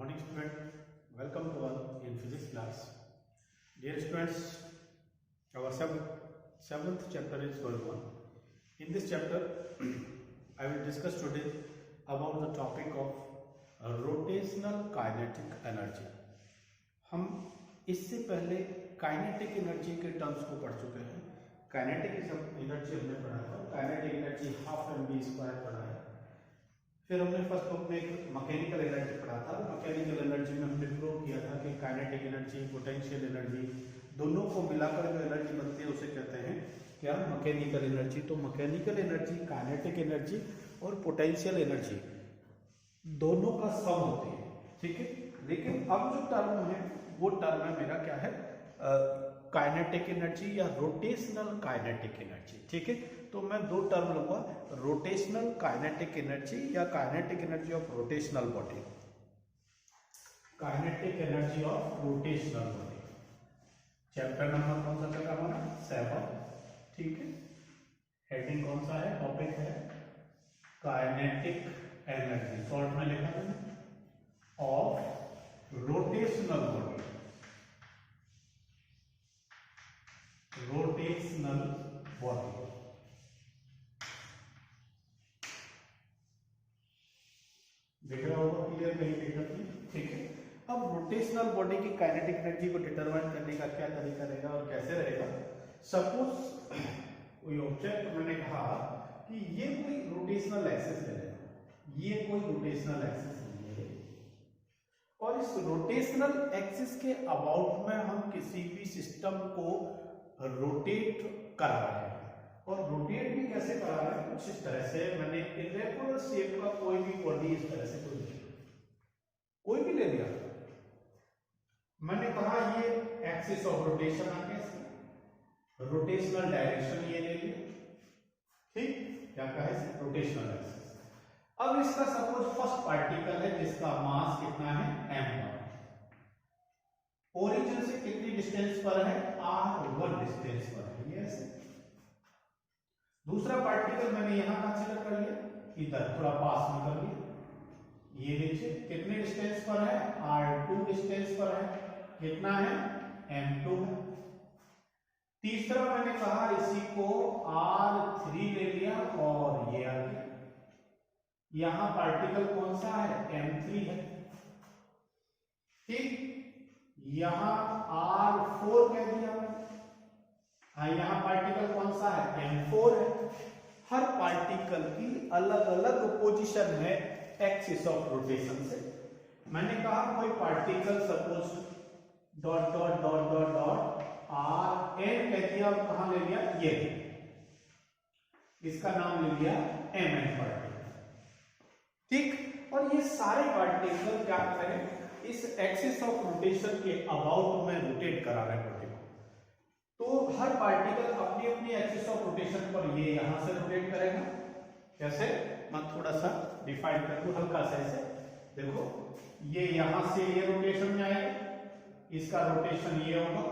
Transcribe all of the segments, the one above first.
morning student, welcome to all in physics class. Dear students, our seventh chapter is going on. In this chapter I will discuss today about the topic of rotational kinetic energy. हम इससे पहले kinetic energy के terms को पढ़ चुके हैं. Kinetic energy हमने पढ़ा था, kinetic energy half mv square पढ़ा है. फिर हमने फर्स्ट बुक में एक मैकेनिकल एनर्जी पढ़ा था. मैकेनिकल एनर्जी में हमने प्रूव किया था कि काइनेटिक एनर्जी, पोटेंशियल एनर्जी दोनों को मिलाकर जो एनर्जी बनती है उसे कहते हैं क्या, मैकेनिकल एनर्जी. तो मैकेनिकल एनर्जी, काइनेटिक एनर्जी और पोटेंशियल एनर्जी दोनों का सम होती है, ठीक है. लेकिन अब जो टर्म है वो टर्म है मेरा क्या है, काइनेटिक एनर्जी या रोटेशनल काइनेटिक एनर्जी, ठीक है. तो मैं दो टर्म लूंगा, रोटेशनल काइनेटिक एनर्जी या kinetic energy of rotational body. Kinetic energy of rotational body. Chapter number कौन सा चल रहा हमारा, 7, ठीक है. हेडिंग कौन सा है, टॉपिक है काइनेटिक एनर्जी. शॉर्ट में लिखा मैंने of rotational body. Rotational body देख रहा होगा, क्लियर, कहीं दिक्कत नहीं, ठीक है. अब रोटेशनल बॉडी की काइनेटिक एनर्जी को डिटरमाइन करने का क्या तरीका रहेगा और कैसे रहेगा. सपोज कोई ऑब्जेक्ट, मैंने कहा कि ये कोई रोटेशनल एक्सिस ले लेना, ये कोई रोटेशनल एक्सिस है और इस रोटेशनल एक्सिस के अबाउट में हम किसी भी सिस्टम को रोटेट कर रहे हैं. और रोटेट भी कैसे करा रहे हैं, कुछ इस तरह से. मैंने इरेगुलर शेप का कोई भी बॉडी इस तरह से कोई भी ले लिया. मैंने कहा ये एक्सिस ऑफ रोटेशन आ गया, इसका रोटेशनल डायरेक्शन ये ले लिया, ठीक. क्या कहा है, रोटेशनल एक्सिस. अब इसका सपोज फर्स्ट पार्टिकल है जिसका मास कितना है, m1. ओरिजिन से कितनी डिस्टेंस पर है, r1 डिस्टेंस पर है, ये ऐसे. दूसरा पार्टिकल मैंने यहां कंसीडर कर लिया, इधर थोड़ा पास में कर लिया. ये नीचे कितने डिस्टेंस पर है, r2 डिस्टेंस पर है, कितना है, m2 है. तीसरा मैंने कहा इसी को r3 ले लिया और ये आ गया. यहां पार्टिकल कौन सा है, m3 है, ठीक. यहां r4 कह दिया मैंने. हाँ, यहां पार्टिकल कौन सा है, m4 है. हर पार्टिकल की अलग अलग पोजीशन है एक्सिस ऑफ रोटेशन से. मैंने कहा कोई particle suppose dot dot dot dot dot rn कह दिया और कहां ले लिया, ये इसका नाम ले लिया mn पार्टिकल, ठीक. और ये सारे पार्टिकल क्या कर रहे हैं, इस एक्सिस ऑफ रोटेशन के अबाउट में रोटेट करा रहे हैं बॉडी को. तो हर पार्टिकल अपनी अपनी एक्सिस ऑफ रोटेशन पर ये यहां से रोटेट करेगा. कैसे, मैं थोड़ा सा डिफाइन कर दूं हल्का सा ऐसे. देखो, ये यहां से ये रोटेशन में आएगा, इसका रोटेशन ये होगा,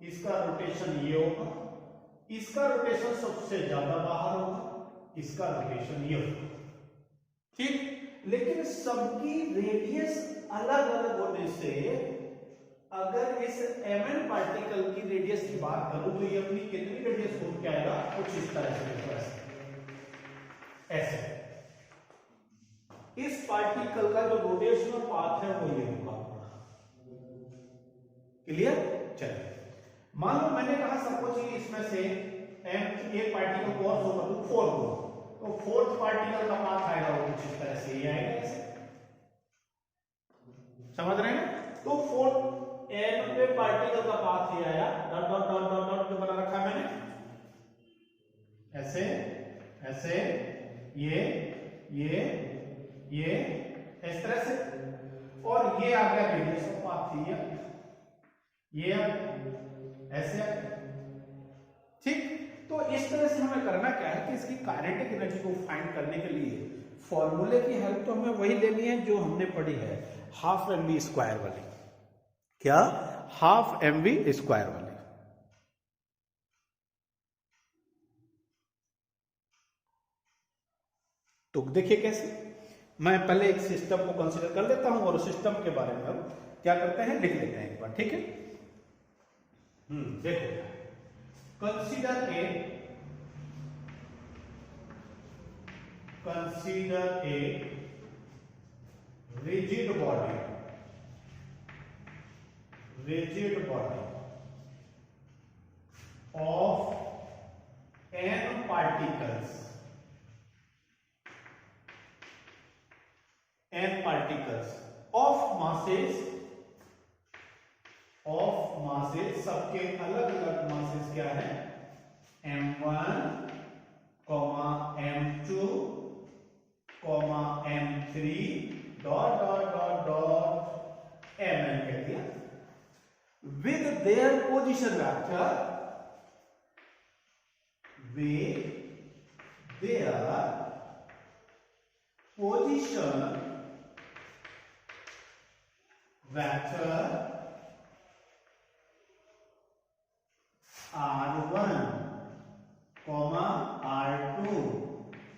इसका रोटेशन ये होगा, इसका रोटेशन सबसे ज्यादा बाहर होगा, इसका रोटेशन ये होगा, ठीक. लेकिन सबकी रेडियस अलग अलग होने से अगर इस mn पार्टिकल की रेडियस की बात करूं तो ये अपनी कितनी रेडियस हो क्या आएगा, कुछ इस तरह से ऐसे. इस पार्टिकल का जो रोटेशनल पाथ है वो ये होगा. क्लियर. चलिए, मान लो मैंने कहा सपोज इसमें से एक पार्टिकल कॉस होगा तो 4 होगा, तो फोर्थ पार्टिकल का पाथ आएगा वो कुछ इस तरह से ये आएगा ऐसे. समझ रहे हैं. तो फोर्थ n पे पार्टिकल का पाथ ये आया, dot dot dot dot dot जो बना रखा है मैंने ऐसे ऐसे, ये इस तरह से. और ये आ गया रेडियस ऑफ पाथ, ये ऐसे, ठीक. तो इस तरह से हमें करना क्या है कि इसकी काइनेटिक एनर्जी को फाइंड करने के लिए फॉर्मूले की हेल्प तो हमें वही लेनी है जो हमने पढ़ी है, हाफ mv स्क्वायर वाली. क्या, हाफ mv स्क्वायर वाली. तो देखिए कैसे, मैं पहले एक सिस्टम को कंसीडर कर लेता हूं और सिस्टम के बारे में अब क्या करते हैं लिख लेते हैं एक बार, ठीक है। देखो, consider a rigid body of n particles of masses सबके अलग अलग masses क्या है, m1, m2, m3 dot dot dot dot mn कह दिया, with their position vector, r1, r2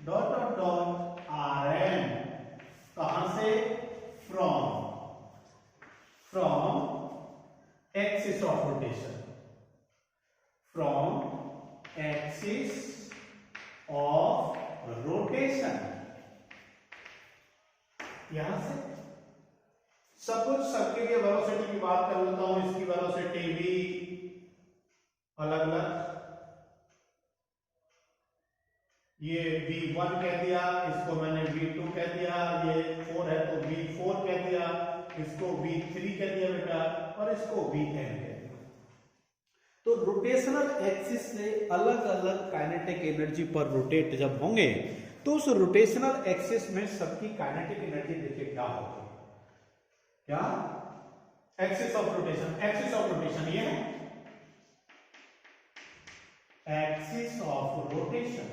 dot dot dot rn, कहां से, फ्रॉम एक्सिस ऑफ रोटेशन, यहां से सब कुछ, सबके लिए वेलोसिटी की बात कर लेता हूं, इसकी वेलोसिटी v अलग अलग, ये v1 कह दिया, इसको मैंने v2 कह दिया, ये 4 है तो v4 कह दिया, इसको v3 कह दिया बेटा, और इसको vn कह दिया। तो रोटेशनल एक्सिस से अलग अलग काइनेटिक एनर्जी पर रोटेट जब होंगे तो उस रोटेशनल एक्सिस में सबकी काइनेटिक एनर्जी देखिए क्या होगी, क्या, एक्सिस ऑफ रोटेशन ये है एक्सिस ऑफ रोटेशन,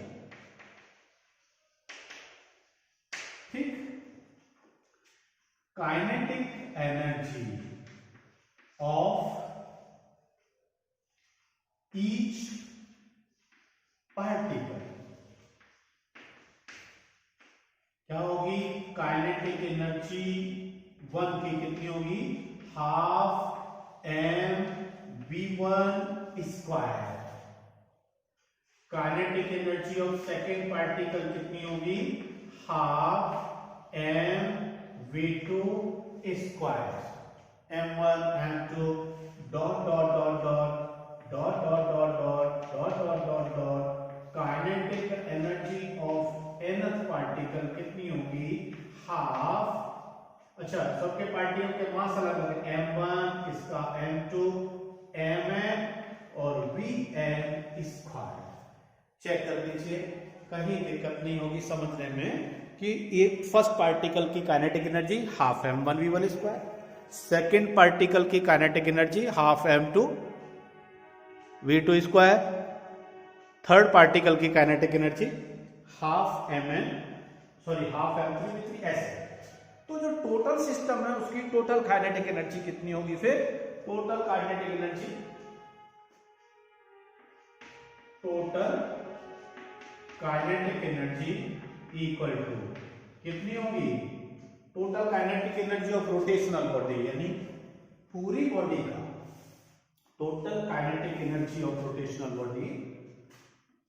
ठीक। Kinetic energy of each particle क्या होगी, काइनेटिक एनर्जी 1 की कितनी होगी, half mv1 square. Kinetic energy of second particle कितनी होगी, half mv2 square, m1 m2 dot dot dot dot dot dot dot dot dot dot dot dot, kinetic energy of nth particle कितनी होगी, half, अच्छा सबके particle के मास अलग अलग, m1 इसका m2 mn और vn स्क्वायर। चेक कर लीजिए, कहीं दिक्कत नहीं होगी समझने में कि एक फर्स्ट पार्टिकल की kinetic energy half m1 v1 square, second particle की kinetic energy half m2 v2 square, third particle की kinetic energy half m3 v3 ऐसे। तो जो टोटल सिस्टम है उसकी टोटल काइनेटिक एनर्जी कितनी होगी, फिर total kinetic energy equal to कितनी होगी, total kinetic energy of rotational body यानी पूरी बॉडी का total kinetic energy of rotational body,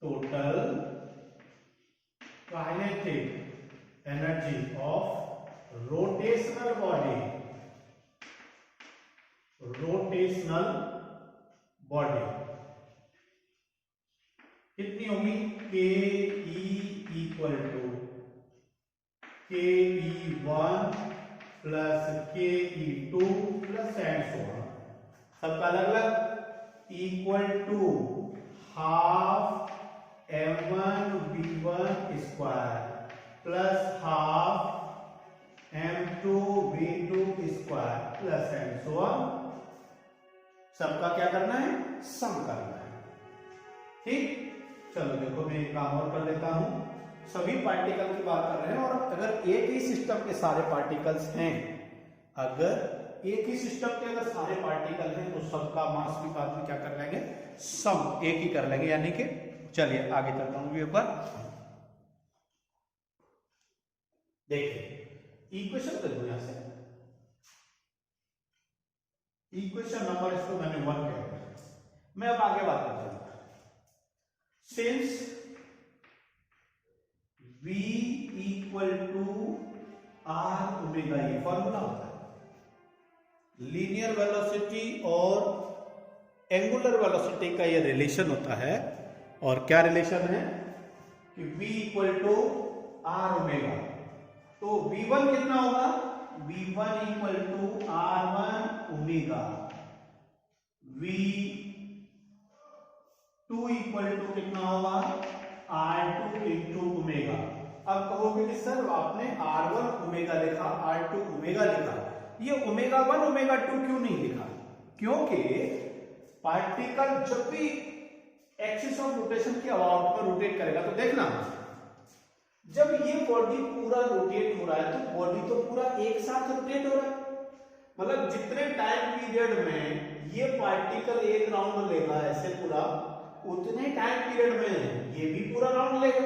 total kinetic energy of rotational body कितनी होगी, K E equal to ke1 plus ke2 plus and so on, सबका अलग अलग, equal to half m1 v1 square plus half m2 v2 square plus and so on, सबका क्या करना है, सम करना है, ठीक। चलो देखो मैं एक काम और कर लेता हूं, सभी पार्टिकल की बात कर रहे हैं और अगर एक ही सिस्टम के सारे पार्टिकल्स हैं, अगर एक ही सिस्टम के अगर सारे पार्टिकल हैं तो सबका मास भी बाद में क्या कर लेंगे, सम एक ही कर लेंगे, यानी कि चलिए आगे चलता हूं एक बार। देखिए इक्वेशन कर दो यहां से, इक्वेशन नंबर इसको मैंने 1 कह दिया। मैं अब आगे बात करता हूं। Since v equal to R omega, ये फॉर्मूला होता है। लीनियर वेलोसिटी और एंगुलर वेलोसिटी का ये रिलेशन होता है। और क्या रिलेशन है कि v equal to R omega, तो v1 कितना होगा, v1 equal to r1 omega, v2 equal to कितना होगा, r2 इंटू ओमेगा। अब कहोगे कि सर आपने r1 ओमेगा लिखा, r2 ओमेगा लिखा, ये ओमेगा 1 ओमेगा 2 क्यों नहीं लिखा? क्योंकि पार्टिकल जब भी एक्सिस ऑफ रोटेशन के अबाउट में रोटेट करेगा, तो देखना जब ये बॉडी पूरा रोटेट हो रहा है तो बॉडी तो पूरा एक साथ रोटेट हो रहा है। मतलब जितने टाइम पीरियड में ये पार्टिकल एक राउंड लेगा ऐसे पूरा, उतने टाइम पीरियड में ये भी पूरा राउंड लेगा,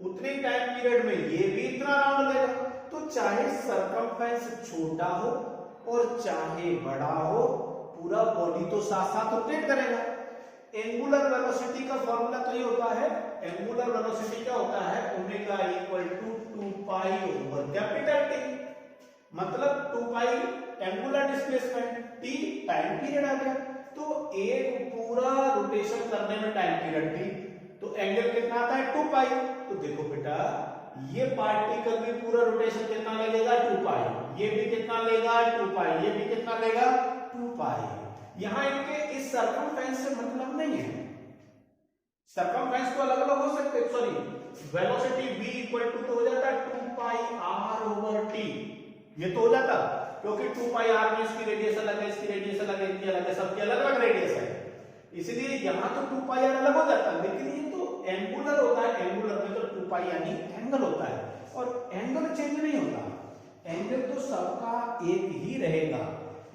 उतने टाइम पीरियड में ये भी इतना राउंड लेगा। तो चाहे सरकमफेरेंस छोटा हो और चाहे बड़ा हो, पूरा बॉडी तो साथ साथ रोटेट करेगा। एंगुलर वेलोसिटी का फॉर्मूला तो ये होता है, एंगुलर वेलोसिटी क्या होता है, omega equal to 2 pi over capital T. मतलब 2 pi angular displacement, T time period आ गया। तो एक पूरा रोटेशन करने में टाइम पीरियड टी, तो एंगल कितना आता है 2 पाई। तो देखो बेटा, ये पार्टिकल भी पूरा रोटेशन कितना लगेगा 2 पाई, ये भी कितना लेगा 2 पाई, ये भी कितना लेगा 2 पाई। यहां इनके इस सरकमफेरेंस से मतलब नहीं है, सरकमफेरेंस तो अलग अलग हो सकते हैं। Sorry, velocity v equal to तो हो जाता है 2 पाई r ओवर t, ये तो हो जाता, क्योंकि 2 पाई r में इसकी रेडियस अलग है, इसकी रेडियस अलग है, इनकी अलग है, सबकी अलग अलग रेडियस है, इसलिए यहां तो 2 पाई r अलग हो जाता है। लेकिन ये तो एंगुलर होता है, एंगुलर में तो 2 पाई यानी एंगल होता है, और एंगल चेंज नहीं होता, एंगल तो सबका एक ही रहेगा।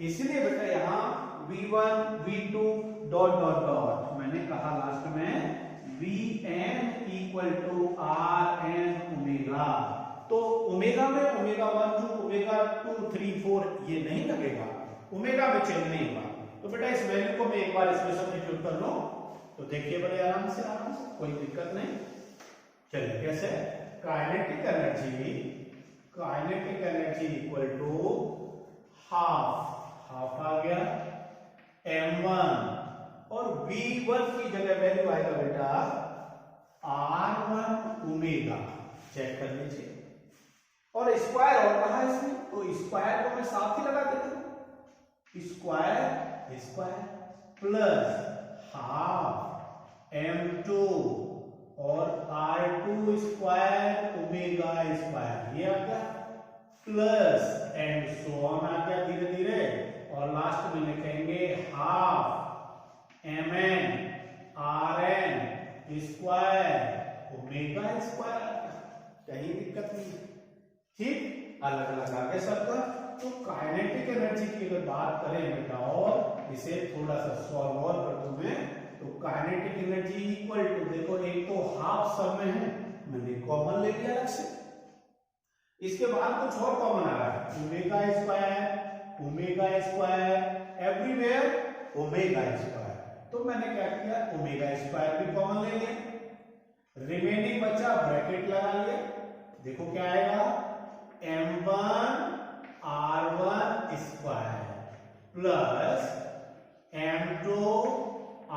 इसलिए बेटा यहां v1 v2 dot dot dot, मैंने कहा लास्ट में vn equal to rn omega. तो ओमेगा में ओमेगा 1 2 ओमेगा 2 3 4 ये नहीं लगेगा, ओमेगा में चेंज नहीं होगा। तो बेटा इस वैल्यू को मैं एक बार इसमें सब्स्टिट्यूट कर लूं, तो देखिए बड़े आराम से कोई दिक्कत नहीं। चलिए कैसे, kinetic energy equal to half आ गया m1, और v1 की जगह वैल्यू आएगा बेटा r1 ओमेगा, चेक कर लीजिए। और स्क्वायर और कहा इसमें, तो स्क्वायर को मैं साथ ही लगा देता हूं, स्क्वायर प्लस हाफ m2 और r2 स्क्वायर ओमेगा स्क्वायर, ये आ गया, प्लस एंड सो ऑन आ गया धीरे धीरे, और लास्ट में लिखेंगे half mn rn square omega square, कहीं दिक्कत नहीं, ठीक, अलग अलग आ गया सबका। तो काइनेटिक एनर्जी की अगर बात करें बेटा, और इसे थोड़ा सा सॉल्व और कर दूं मैं, तो काइनेटिक एनर्जी इक्वल टू, देखो एक तो हाफ सब में है, मैंने कॉमन ले लिया अलग से, इसके बाद कुछ और कॉमन आ रहा है, omega square everywhere omega square, तो मैंने क्या किया, ओमेगा स्क्वायर भी कॉमन ले लिया, रिमेनिंग बचा ब्रैकेट लगा लिया, देखो क्या आएगा, m1 r1 square plus m2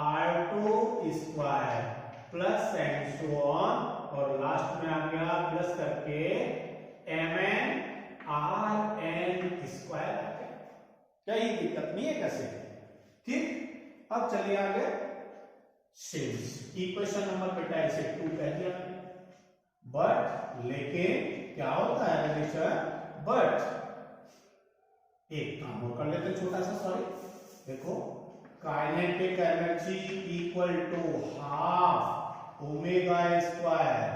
r2 square plus and so on, और लास्ट में आ गया प्लस करके mn rn स्क्वायर आ गया, कोई दिक्कत नहीं है कैसे, ठीक। अब चलिए आगे, सिंस इक्वेशन नंबर बेटा ऐसे 2 कह दिया, बट लेकिन क्या होता है रिलेशन, बट एक काम और कर लेते छोटा सा, सॉरी, देखो kinetic energy equal to half omega square,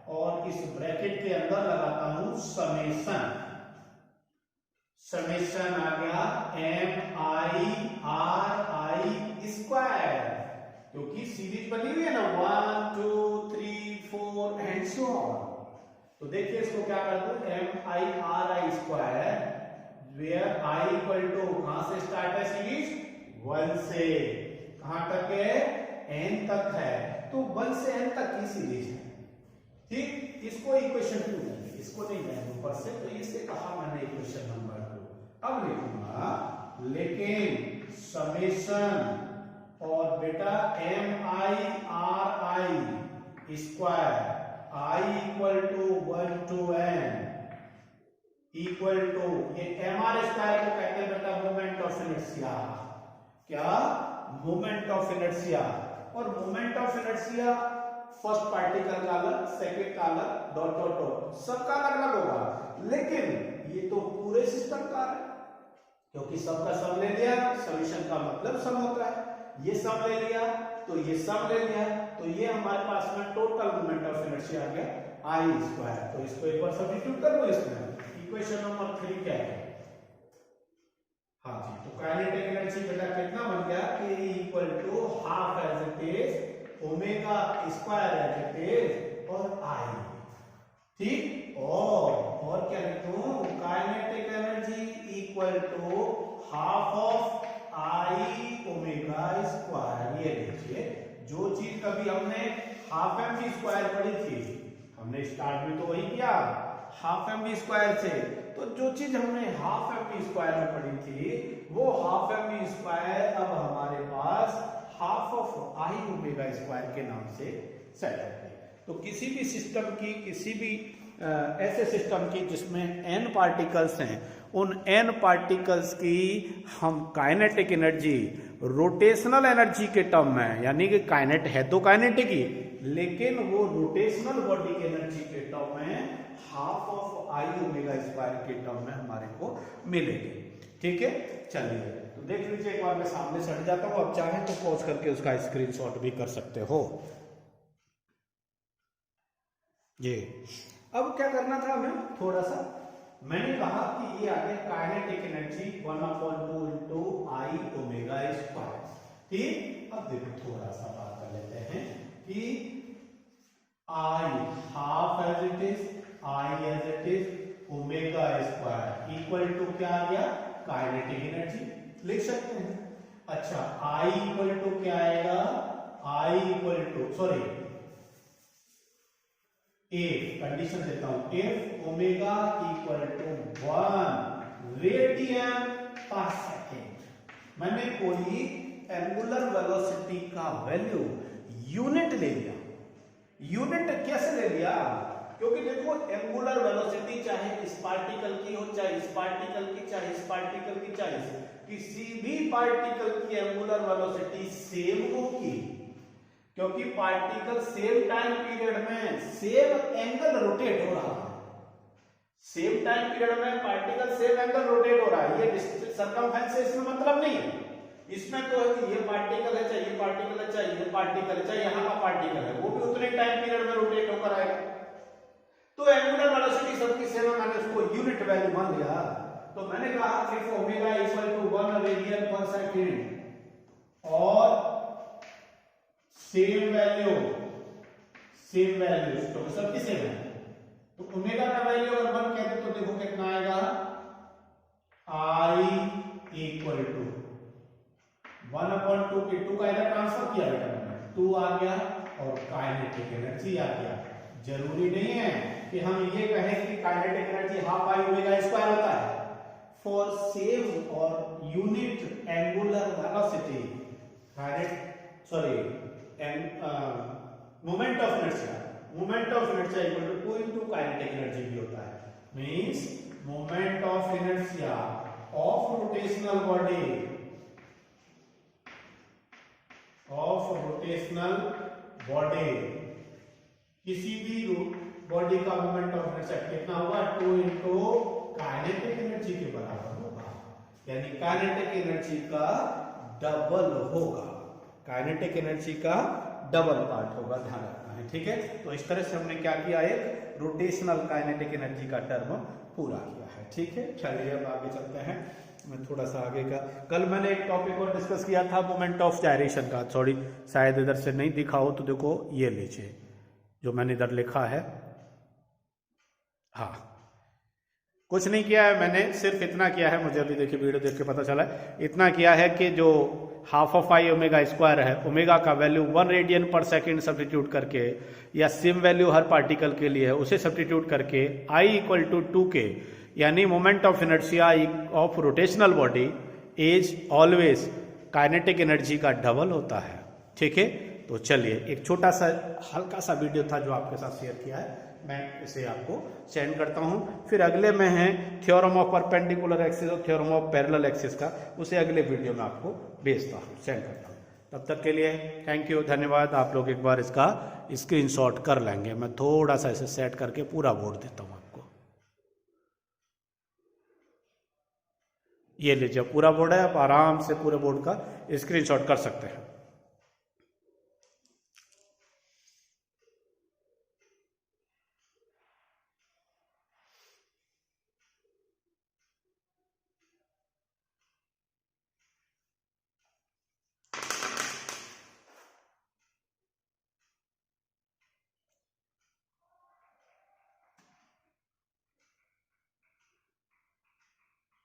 और इस ब्रैकेट के अंदर लगाता हूं समेशन, समेशन आ गया mi स्क्वायर, क्योंकि सीरीज बनी हुई है ना 1 2 3 4 एंड सो ऑन, तो देखिए इसको क्या कर दूं, M I R I square where I equal to कहां से स्टार्ट है सीरीज 1 से कहां तक है, n तक है, तो 1 से n तक की सीरीज है। ठीक, इसको इक्वेशन 2 लेंगे, इसको नहीं लेंगे ऊपर से, तो इसे कहा मैंने इक्वेशन नंबर 2। अब लिखूंगा लेकिन समेशन और बेटा M I R I square I equal to 1 to n equal to, ये एम आर स्क्वायर को कहते हैं बेटा मोमेंट ऑफ इनर्शिया। क्या, मोमेंट ऑफ इनर्शिया। और moment of inertia first particle का अलग, सेकंड का अलग, डॉट डॉट डॉट सबका अलग अलग होगा, लेकिन ये तो पूरे सिस्टम का है, क्योंकि सबका सम ले लिया, सॉल्यूशन का मतलब सम होता है, ये सम ले लिया तो ये सम ले लिया, तो ये हमारे पास में टोटल मोमेंट ऑफ इनर्शिया आ गया आई स्क्वायर। तो इसको एक बार सब्स्टिट्यूट कर लो इसमें, इक्वेशन नंबर 3 क्या है, हाँ जी, तो काइनेटिक एनर्जी बेटा कितना बन गया, K equal to half as it is omega square as it is और आई। ठीक, और क्या लिखूं, kinetic energy equal to half of I omega square. ये देखिए, जो चीज कभी हमने हाफ एम वी स्क्वायर पढ़ी थी, हमने स्टार्ट भी तो वही किया हाफ एम वी स्क्वायर से, तो जो चीज हमने हाफ एम वी स्क्वायर में पढ़ी थी वो हाफ एम वी स्क्वायर अब हमारे पास half of I omega square के नाम से सेट हो गई। तो किसी भी सिस्टम की, किसी भी ऐसे सिस्टम की जिसमें n पार्टिकल्स हैं, उन n पार्टिकल्स की हम काइनेटिक एनर्जी रोटेशनल एनर्जी के टर्म में, यानी कि काइनेट है तो काइनेटिक ही, लेकिन वो रोटेशनल बॉडी की एनर्जी के टर्म में half of I omega square के टर्म में हमारे को मिलेगी। ठीक है, चलिए तो देख लीजिए, एक बार मैं सामने से हट जाता हूं, आप चाहें तो पॉज करके उसका स्क्रीनशॉट भी कर सकते हो। ये अब क्या करना था हमें, थोड़ा सा मैंने कहा कि ये आ गया काइनेटिक एनर्जी 1/2 इंटू आई ओमेगा स्क्वायर। ठीक, अब देखो थोड़ा सा बात कर लेते हैं कि I half as it is, I as it is omega square equal to क्या आ गया, काइनेटिक एनर्जी लिख सकते हैं। अच्छा, आई इक्वल टू क्या आएगा, I equal to sorry if, condition देता हूं, if omega equal to 1 radian पर सेकेंड। मैंने कोई एंगुलर वेलोसिटी का वैल्यू यूनिट ले लिया। यूनिट कैसे ले लिया, क्योंकि देखो एंगुलर वेलोसिटी चाहे इस पार्टिकल की हो, चाहे इस पार्टिकल की, चाहे इस पार्टिकल की, चाहे किसी भी पार्टिकल की एंगुलर वेलोसिटी सेम होगी, क्योंकि पार्टिकल सेम टाइम पीरियड में सेम एंगल रोटेट हो रहा है। सेम टाइम पीरियड में पार्टिकल सेम एंगल रोटेट हो रहा है, ये सर्कमफेरेंस से इसमें मतलब नहीं है। इसमें तो है कि ये पार्टिकल है, चाहे ये पार्टिकल है, चाहे ये पार्टिकल है, चाहे यहाँ का पार्टिकल है, वो भी उतने टाइम पीरियड में रोटेट होकर आएगा। तो एंगुलर वेलोसिटी सबकी सेम है, मैंने उसको यूनिट वैल्यू मान लिया। तो मैंने कहा if omega equal to 1 radian पर सेकेंड और सेम वैल्यू तो सबकी सेम है, तो ओमेगा का वैल्यू अगर 1 कहते तो देखो कितना आएगा, आई इक्वल टू 1/2 के 2 का इधर ट्रांसफर किया बेटा मैंने, 2 आ गया और काइनेटिक एनर्जी आ गया। जरूरी नहीं है कि हम ये कहें कि kinetic energy half I omega square होता है। फॉर सेम और unit angular velocity, moment of inertia equal to 2 into kinetic energy भी होता है। Means moment of inertia of rotational body, किसी भी बॉडी का मोमेंट ऑफ इनर्शिया कितना होगा, 2 इंटू काइनेटिक एनर्जी के बराबर होगा, यानी काइनेटिक एनर्जी का डबल होगा, काइनेटिक एनर्जी का डबल पार्ट होगा, ध्यान रखना है। ठीक है, तो इस तरह से हमने क्या किया, एक रोटेशनल काइनेटिक एनर्जी का टर्म पूरा किया है। ठीक है, चलिए अब आगे चलते हैं। मैं थोड़ा सा आगे का, कल मैंने एक टॉपिक और डिस्कस किया था मोमेंट ऑफ जायरेशन का, सॉरी शायद इधर से नहीं दिखा हो तो देखो ये लीजिए जो मैंने इधर लिखा है, हाँ, कुछ नहीं किया है मैंने, सिर्फ इतना किया है, मुझे अभी देखिए वीडियो देख के पता चला है, इतना किया है कि जो half of I omega square है, ओमेगा का वैल्यू 1 रेडियन पर सेकेंड सब्सटीट्यूट करके, या सेम वैल्यू हर पार्टिकल के लिए है उसे सब्सटीट्यूट करके, आई इक्वल टू 2k, यानी moment of inertia of rotational body is always kinetic energy का डबल होता है। ठीक है, तो चलिए एक छोटा सा हल्का सा वीडियो था जो आपके साथ शेयर किया है, मैं इसे आपको सेंड करता हूं। फिर अगले में है थ्योरम ऑफ परपेंडिकुलर एक्सिस और थ्योरम ऑफ पैरेलल एक्सिस का, उसे अगले वीडियो में आपको भेजता हूं, सेंड करता हूं। तब तक के लिए थैंक यू, धन्यवाद। आप लोग एक बार इसका स्क्रीनशॉट कर लेंगे, मैं थोड़ा सा इसे सेट करके पूरा बोर्ड देता हूं आपको। ये लीजिए पूरा बोर्ड है, आप आराम से पूरे बोर्ड का स्क्रीनशॉट कर सकते हैं।